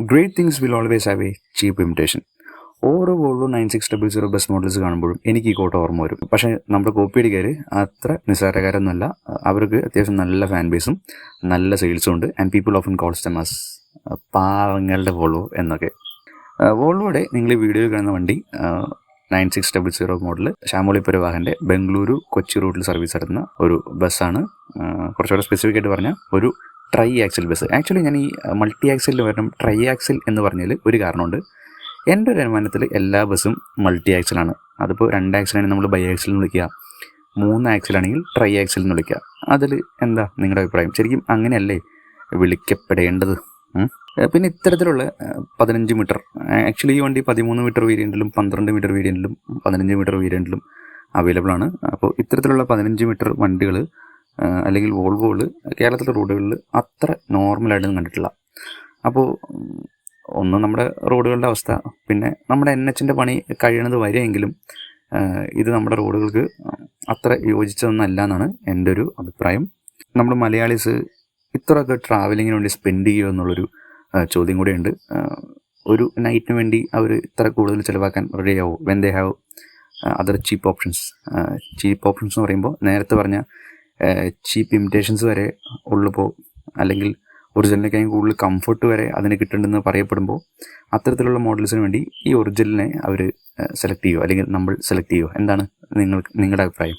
Great things will always have A cheap imitation. ഓരോ Volvo 9600 bus models കാണുമ്പോഴും എനിക്ക് ഈ കോട്ട ഓർമ്മ വരും. പക്ഷേ നമ്മുടെ കോപ്പിയടിക്കാർ അത്ര നിസ്സാരക്കാരൊന്നുമല്ല. അവർക്ക് അത്യാവശ്യം നല്ല ഫാൻ ബേസും നല്ല സെയിൽസും ഉണ്ട്. And people often calls them as പാവങ്ങളുടെ വോൾവോ എന്നൊക്കെ. വോൾവോയുടെ നിങ്ങൾ ഈ വീഡിയോ കാണുന്ന വണ്ടി 9600 മോഡൽ ശ്യാമോളി പരിവാഹൻ്റെ ബംഗളൂരു കൊച്ചി റൂട്ടിൽ സർവീസ് നടത്തുന്ന ഒരു ബസ്സാണ്. കുറച്ചുകൂടെ സ്പെസിഫിക് ആയിട്ട് പറഞ്ഞാൽ ഒരു ട്രൈ ആക്സിൽ ബസ്. ആക്ച്വലി ഞാൻ ഈ മൾട്ടി ആക്സിലിൽ വരണം ട്രൈ ആക്സിൽ എന്ന് പറഞ്ഞാൽ ഒരു കാരണമുണ്ട്. എൻ്റെ ഒരു അനുമാനത്തിൽ എല്ലാ ബസ്സും മൾട്ടി ആക്സിലാണ്. അതിപ്പോൾ 2 ആക്സിലാണെങ്കിൽ നമ്മൾ ബൈ ആക്സിൽ എന്ന് വിളിക്കുക, 3 ആക്സിലാണെങ്കിൽ ട്രൈ ആക്സിൽ എന്ന് വിളിക്കുക. അതിൽ എന്താ നിങ്ങളുടെ അഭിപ്രായം? ശരിക്കും അങ്ങനെയല്ലേ വിളിക്കപ്പെടേണ്ടത്? പിന്നെ ഇത്തരത്തിലുള്ള 15 മീറ്റർ, ആക്ച്വലി ഈ വണ്ടി 13 മീറ്റർ വേരിയൻറ്റിലും 12 മീറ്റർ വേരിയൻറ്റിലും 15 മീറ്റർ വേരിയൻറ്റിലും അവൈലബിൾ ആണ്. അപ്പോൾ ഇത്തരത്തിലുള്ള 15 മീറ്റർ വണ്ടികൾ അല്ലെങ്കിൽ വോൾവോകൾ കേരളത്തിലെ റോഡുകളിൽ അത്ര നോർമലായിട്ടൊന്നും കണ്ടിട്ടില്ല. അപ്പോൾ ഒന്ന് നമ്മുടെ റോഡുകളുടെ അവസ്ഥ, പിന്നെ നമ്മുടെ NHൻ്റെ പണി കഴിയണത് വരെയെങ്കിലും ഇത് നമ്മുടെ റോഡുകൾക്ക് അത്ര യോജിച്ചതൊന്നല്ല എന്നാണ് എൻ്റെ ഒരു അഭിപ്രായം. നമ്മൾ മലയാളീസ് ഇത്രയൊക്കെ ട്രാവലിങ്ങിന് വേണ്ടി സ്പെൻഡ് ചെയ്യുക എന്നുള്ളൊരു ചോദ്യം കൂടെയുണ്ട്. ഒരു നൈറ്റിന് വേണ്ടി അവർ ഇത്ര കൂടുതൽ ചിലവാക്കാൻ റെഡിയാവും when they have other cheap options. Cheap options എന്ന് പറയുമ്പോൾ നേരത്തെ പറഞ്ഞ ചീപ്പ് ഇമിറ്റേഷൻസ് വരെ ഉള്ളപ്പോൾ, അല്ലെങ്കിൽ ഒറിജിനലിനേക്കാളും കൂടുതൽ കംഫർട്ട് വരെ അതിന് കിട്ടുന്നുണ്ടെന്ന് പറയപ്പെടുമ്പോൾ അത്തരത്തിലുള്ള മോഡൽസിന് വേണ്ടി ഈ ഒറിജിനലിനെ അവർ സെലക്ട് ചെയ്യുമോ അല്ലെങ്കിൽ നമ്മൾ സെലക്ട് ചെയ്യുമോ? എന്താണ് നിങ്ങളുടെ അഭിപ്രായം?